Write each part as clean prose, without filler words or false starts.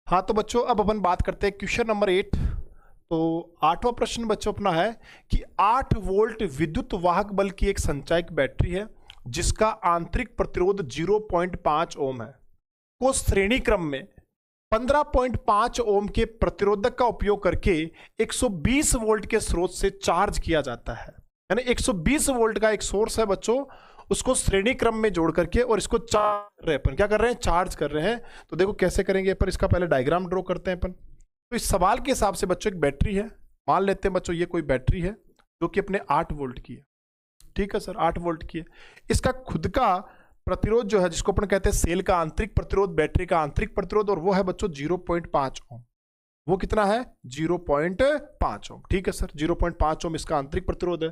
हाँ तो बच्चों अब अपन बात करते हैं क्वेश्चन नंबर 8। तो 8वां प्रश्न बच्चों अपना है कि 8 वोल्ट विद्युत वाहक बल की एक संचायक बैटरी है जिसका आंतरिक प्रतिरोध 0.5 ओम है, को श्रेणी क्रम में 15.5 ओम के प्रतिरोधक का उपयोग करके 120 वोल्ट के स्रोत से चार्ज किया जाता है। यानी 120 वोल्ट का एक सोर्स है बच्चों, उसको श्रेणी क्रम में जोड़ करके और इसको चार्ज कर रहे हैं अपन, क्या कर रहे हैं, चार्ज कर रहे हैं। तो देखो कैसे करेंगे अपन, इसका पहले डायग्राम ड्रॉ करते हैं अपन। तो इस सवाल के हिसाब से बच्चों एक बैटरी है, मान लेते हैं बच्चों ये कोई बैटरी है जो कि अपने 8 वोल्ट की है, ठीक है सर 8 वोल्ट की है। इसका खुद का प्रतिरोध जो है जिसको अपन कहते हैं सेल का आंतरिक प्रतिरोध, बैटरी का आंतरिक प्रतिरोध, और वो है बच्चों 0.5 ओम। वो कितना है 0.5 ओम, ठीक है सर 0.5 ओम इसका आंतरिक प्रतिरोध है।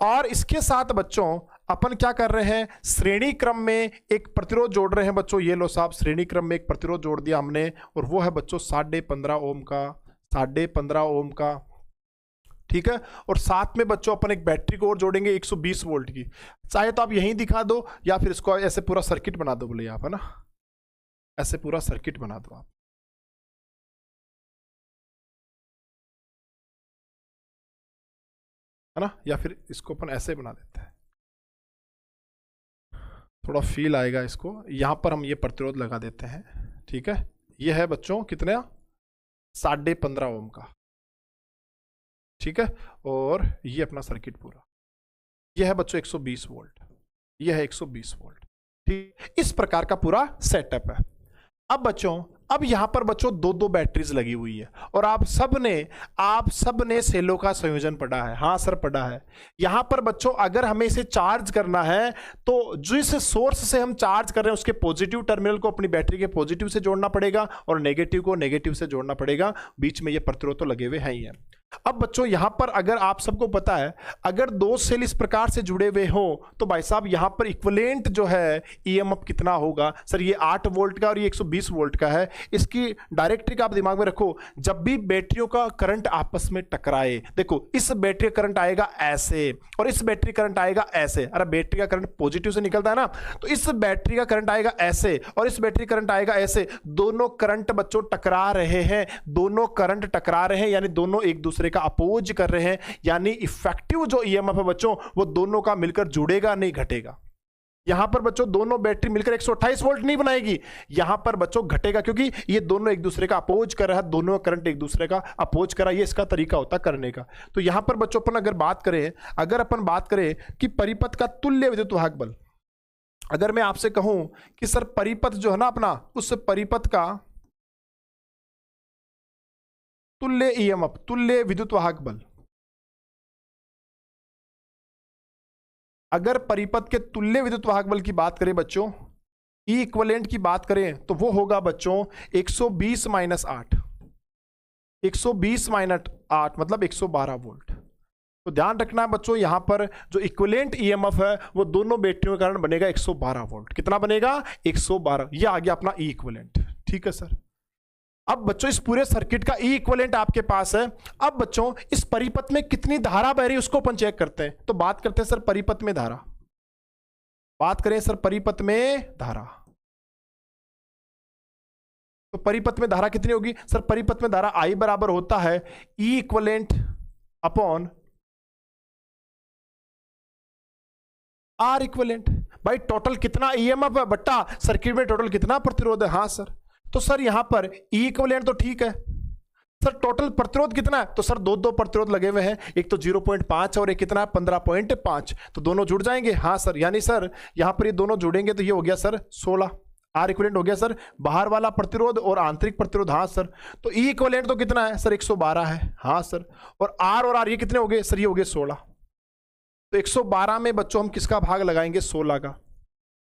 और इसके साथ बच्चों अपन क्या कर रहे हैं, श्रेणी क्रम में एक प्रतिरोध जोड़ रहे हैं बच्चों। ये लो साहब श्रेणी क्रम में एक प्रतिरोध जोड़ दिया हमने, और वो है बच्चों 15.5 ओम का, 15.5 ओम का, ठीक है। और साथ में बच्चों अपन एक बैटरी को और जोड़ेंगे 120 वोल्ट की। चाहे तो आप यहीं दिखा दो या फिर इसको ऐसे पूरा सर्किट बना दो, बोले आप, है ना, ऐसे पूरा सर्किट बना दो आप, है ना, या फिर इसको अपन ऐसे बना देते हैं, थोड़ा फील आएगा इसको। यहां पर हम ये प्रतिरोध लगा देते हैं, ठीक है। ये है बच्चों कितने, 15.5 ओम का, ठीक है। और ये अपना सर्किट पूरा, ये है बच्चों 120 वोल्ट, ये है 120 वोल्ट, ठीक। इस प्रकार का पूरा सेटअप है। अब बच्चों अब यहां पर बच्चों दो बैटरीज लगी हुई है, और आप सब ने सेलों का संयोजन पढ़ा है, हाँ सर पढ़ा है। यहां पर बच्चों अगर हमें इसे चार्ज करना है तो जिस सोर्स से हम चार्ज कर रहे हैं उसके पॉजिटिव टर्मिनल को अपनी बैटरी के पॉजिटिव से जोड़ना पड़ेगा और नेगेटिव को नेगेटिव से जोड़ना पड़ेगा। बीच में ये प्रतिरोध तो लगे हुए हैं ही है। अब बच्चों यहां पर अगर आप सबको पता है, अगर दो सेल इस प्रकार से जुड़े हुए हो तो भाई साहब यहां पर इक्विवेलेंट जो है ईएमएफ कितना होगा, सर ये 8 वोल्ट का और ये 120 वोल्ट का है। इसकी डायरेक्ट्रिक आप दिमाग में रखो, जब भी बैटरियों का करंट आपस में टकराए, देखो इस बैटरी का करंट आएगा ऐसे और इस बैटरी करंट आएगा ऐसे, अरे बैटरी का करंट पॉजिटिव से निकलता है ना, तो इस बैटरी का करंट आएगा ऐसे और इस बैटरी करंट आएगा ऐसे। दोनों करंट बच्चों टकरा रहे हैं, दोनों करंट टकरा रहे हैं, यानी दोनों एक दूसरे का अपोज कर रहे हैं, यानी इफेक्टिव जो ईएमएफ है बच्चों वो दोनों का मिलकर जुड़ेगा, नहीं घटेगा। यहां पर बच्चों दोनों बैटरी मिलकर 128 वोल्ट नहीं बनाएगी, यहां पर बच्चों घटेगा, क्योंकि ये दोनों एक दूसरे का अपोज कर रहा है, दोनों करंट एक दूसरे का अपोज कर रहा है, ये इसका तरीका होता करने का। तो यहां पर बच्चों अपन अगर अपन बात करें कि परिपथ का तुल्य विद्युत वाहक बल, अगर मैं आपसे कहूं कि सर परिपथ जो है ना अपना, उस परिपथ का तुल्य ईएमएफ, तुल्य विद्युत वाहक बल, अगर परिपथ के तुल्य विद्युत वाहक बल की बात करें बच्चों, ई इक्विवेलेंट की बात करें तो वो होगा बच्चों 120 माइनस 8, 120 माइनस 8 मतलब 112 वोल्ट। तो ध्यान रखना है बच्चों यहां पर जो इक्विवेलेंट ईएमएफ है वो दोनों बैटरियों के कारण बनेगा 112 वोल्ट। कितना बनेगा 112, ये आ गया अपना ई इक्विवेलेंट, ठीक है सर। अब बच्चों इस पूरे सर्किट का ई इक्विवेलेंट आपके पास है। अब बच्चों इस परिपथ में कितनी धारा बह रही है उसको अपन चेक करते हैं। तो बात करते हैं सर परिपथ में धारा, बात करें सर परिपथ में धारा, तो परिपथ में धारा कितनी होगी सर, परिपथ में धारा आई बराबर होता है ई इक्विवेलेंट अपॉन आर इक्विवेलेंट। भाई टोटल कितना ईएमएफ है बट्टा सर्किट में टोटल कितना प्रतिरोध है, हाँ सर। तो सर यहां पर ई इक्विवेलेंट तो ठीक है सर, टोटल प्रतिरोध कितना है, तो सर दो प्रतिरोध लगे हुए हैं, एक तो 0.5 और एक कितना है 15.5, तो दोनों जुड़ जाएंगे, हाँ सर। यानी सर यहां पर ये दोनों जुड़ेंगे तो ये हो गया सर 16, आर इक्विवेलेंट हो गया सर बाहर वाला प्रतिरोध और आंतरिक प्रतिरोध, हाँ सर। तो ई इक्विवेलेंट तो कितना है सर 112 है, हाँ सर। और आर ये कितने हो गए सर, ये हो गए 16। तो 112 में बच्चों हम किसका भाग लगाएंगे, 16 का,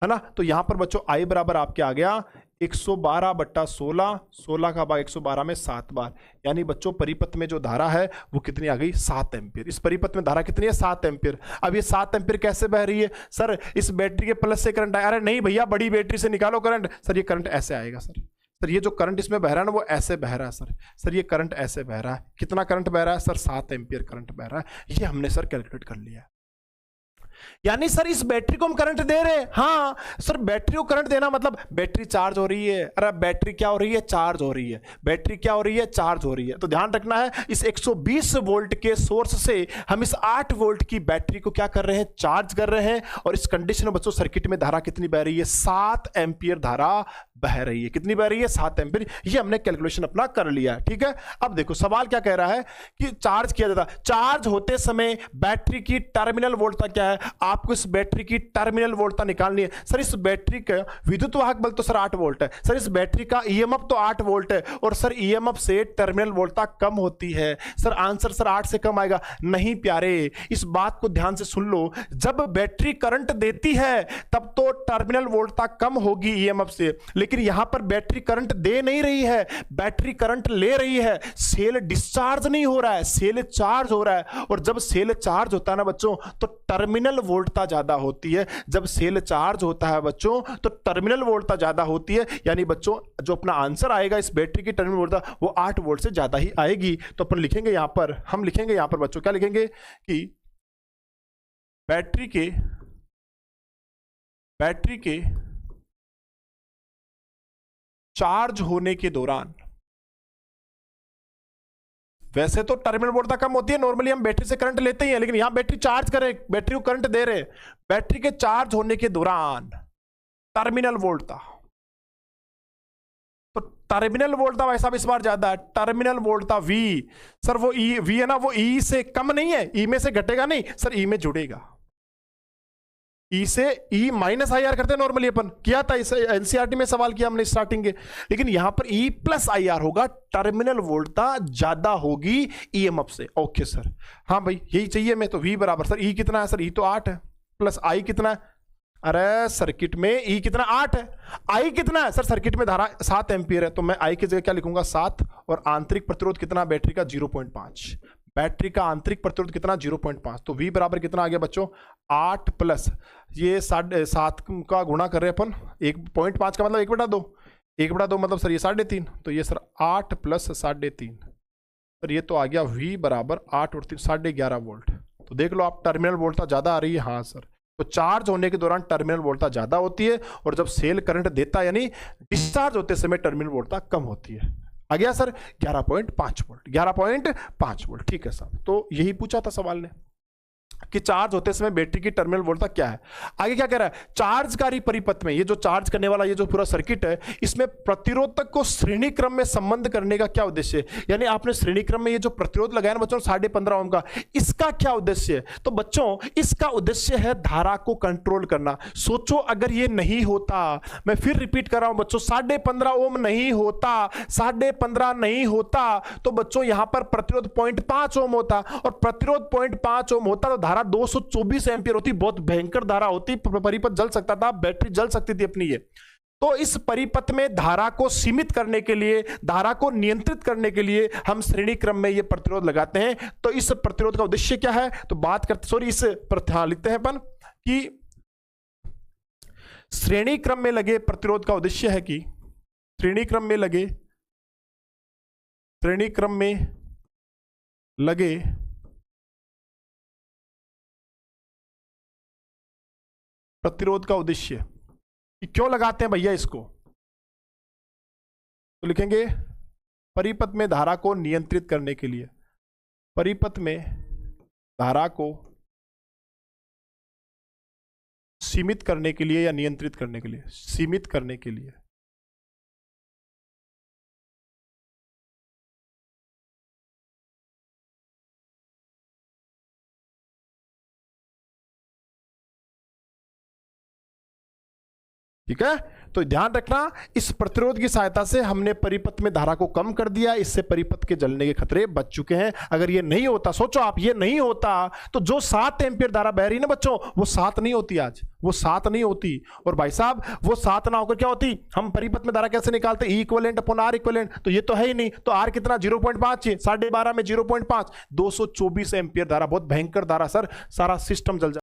है ना। तो यहां पर बच्चों आई बराबर आपके आ गया 112 बट्टा 16, 16 का भाग 112 में 7 बार, यानी बच्चों परिपथ में जो धारा है वो कितनी आ गई 7 एम्पीयर। इस परिपथ में धारा कितनी है 7 एम्पीयर। अब ये 7 एम्पीयर कैसे बह रही है सर, इस बैटरी के प्लस से करंट आया, अरे नहीं भैया बड़ी बैटरी से निकालो करंट, सर ये करंट ऐसे आएगा सर, सर ये जो करंट इसमें बह रहा है ना वो ऐसे बह रहा है सर, सर ये करंट ऐसे बह रहा है, कितना करंट बह रहा है सर 7 एम्पीयर करंट बह रहा है, ये हमने सर कैलकुलेट कर लिया है। यानी सर इस बैटरी को हम करंट दे रहे हैं। हाँ सर, बैटरी को करंट देना मतलब बैटरी चार्ज हो रही है। अरे बैटरी क्या हो रही है? चार्ज हो रही है। बैटरी क्या हो रही है? चार्ज हो रही है। तो ध्यान रखना है, इस 120 वोल्ट के सोर्स से हम इस 8 वोल्ट की बैटरी को क्या कर रहे हैं? चार्ज कर रहे हैं। और इस कंडीशन में बच्चों सर्किट में धारा कितनी बह रही है? 7 एम्पियर धारा बह रही है। कितनी बह रही है? 7 एम्पियर। ये हमने कैलकुलेशन अपना कर लिया है। ठीक है, अब देखो सवाल क्या कह रहा है कि चार्ज किया जाता, चार्ज होते समय बैटरी की टर्मिनल वोल्टता क्या है? आपको इस बैटरी की टर्मिनल वोल्टता निकालनी है। सर इस बैटरी का विद्युत वाहक बल तो सर 8 वोल्ट है। सर इस बैटरी का ईएमएफ तो 8 वोल्ट है, और सर ईएमएफ से टर्मिनल वोल्टता कम होती है। सर आंसर सर 8 से कम आएगा? नहीं प्यारे, इस बात को ध्यान से सुन लो। जब बैटरी करंट देती है तब तो टर्मिनल वोल्टता कम होगी ईएमएफ से, लेकिन यहां पर बैटरी करंट दे नहीं रही है, बैटरी करंट ले रही है। सेल डिस्चार्ज नहीं हो रहा है, सेल चार्ज हो रहा है। और जब सेल चार्ज होता है ना बच्चों, तो टर्मिनल वोल्टता ज्यादा होती है। जब सेल चार्ज होता है बच्चों, तो टर्मिनल वोल्टता ज्यादा होती है। यानी बच्चों जो अपना आंसर आएगा इस बैटरी की टर्मिनल वोल्टता वो 8 वोल्ट से ज्यादा ही आएगी। तो अपन लिखेंगे यहां पर, हम लिखेंगे यहां पर बच्चों, क्या लिखेंगे कि बैटरी के चार्ज होने के दौरान, वैसे तो टर्मिनल वोल्टता कम होती है, नॉर्मली हम बैटरी से करंट लेते ही हैं, लेकिन यहां बैटरी चार्ज करे, बैटरी को करंट दे रहे, बैटरी के चार्ज होने के दौरान टर्मिनल वोल्टता, तो टर्मिनल वोल्टता भाई साहब इस बार ज्यादा है। टर्मिनल वोल्टता V, सर वो E V है ना, वो E से कम नहीं है, E में से घटेगा नहीं सर, E में जुड़ेगा। E से E माइनस आई आर करते हैं नॉर्मली, अपन किया था इस एनसीईआरटी में सवाल किया हमने स्टार्टिंग के, लेकिन यहां पर E प्लस आई आर होगा, टर्मिनल वोल्टता ज्यादा होगी ईएमएफ से। ओके सर, हाँ भाई यही चाहिए मैं तो। V बराबर सर E कितना है? सर E तो 8 है, प्लस I कितना है? अरे सर्किट में E कितना? 8 है। I कितना है? सर सर्किट में धारा 7 एम्पियर है, तो मैं I की जगह क्या लिखूंगा? 7। और आंतरिक प्रतिरोध कितना बैटरी का? 0.5। बैटरी का आंतरिक प्रतिरोध कितना? 0.5। तो V बराबर कितना आ गया बच्चों? 8 प्लस ये 7.5 का गुणा कर रहे हैं अपन, 1.5 का मतलब 1/2, 1/2 मतलब सर ये 3.5, तो ये सर 8 प्लस 3.5, सर ये तो आ गया V बराबर 8 और 3 11.5 वोल्ट। तो देख लो आप, टर्मिनल वोल्टता ज्यादा आ रही है। हाँ सर, तो चार्ज होने के दौरान टर्मिनल वोल्टता ज्यादा होती है, और जब सेल करंट देता है यानी डिस्चार्ज होते समय टर्मिनल वोल्टता कम होती है। आ गया सर 11.5 वोल्ट, 11.5 वोल्ट। ठीक है साहब, तो यही पूछा था सवाल ने कि चार्ज होते समय बैटरी की टर्मिनल वोल्टता क्या है। आगे क्या कह रहा है? चार्जकारी परिपथ में ये जो चार्ज करने वाला ये जो पूरा सर्किट है, इसमें प्रतिरोधक को श्रेणी क्रम में संबंध करने का क्या उद्देश्य है? यानी आपने श्रेणी क्रम में ये जो प्रतिरोध लगाया ना बच्चों 15.5 ओम का, इसका क्या उद्देश्य है? तो बच्चों इसका उद्देश्य है धारा को कंट्रोल करना। सोचो अगर ये नहीं होता, मैं फिर रिपीट कर रहा हूं बच्चों, 15.5 ओम नहीं होता, 15.5 नहीं होता, तो बच्चों यहां पर प्रतिरोध 0.5 ओम होता, और प्रतिरोध 0.5 ओम होता तो धारा 224 एम्पियर होती। बहुत भयंकर धारा होती, परिपथ जल सकता था, बैटरी जल सकती थी अपनी ये। तो इस परिपथ में धारा को सीमित करने के लिए, धारा को नियंत्रित करने के लिए हम श्रेणी क्रम में ये प्रतिरोध लगाते हैं। तो इस प्रतिरोध का उद्देश्य क्या है? तो बात करते, सॉरी इस लिखते हैं अपन कि श्रेणी क्रम में लगे प्रतिरोध का उद्देश्य है कि श्रेणी क्रम में लगे प्रतिरोध का उद्देश्य कि क्यों लगाते हैं भैया इसको, तो लिखेंगे परिपथ में धारा को नियंत्रित करने के लिए, परिपथ में धारा को सीमित करने के लिए या नियंत्रित करने के लिए, सीमित करने के लिए। ठीक है, तो ध्यान रखना, इस प्रतिरोध की सहायता से हमने परिपथ में धारा को कम कर दिया, इससे परिपथ के जलने के खतरे बच चुके हैं। अगर ये नहीं होता, सोचो आप, ये नहीं होता तो जो 7 एम्पियर धारा बह रही ना बच्चों, वो 7 नहीं होती आज, वो 7 नहीं होती। और भाई साहब वो 7 ना होकर क्या होती? हम परिपथ में धारा कैसे निकालते? E equivalent upon R equivalent, तो ये तो है ही नहीं, तो R कितना? 0.5 है, 12.5 में 0.5, 224 एम्पियर धारा, बहुत भयंकर धारा सर, सारा सिस्टम जल जाए।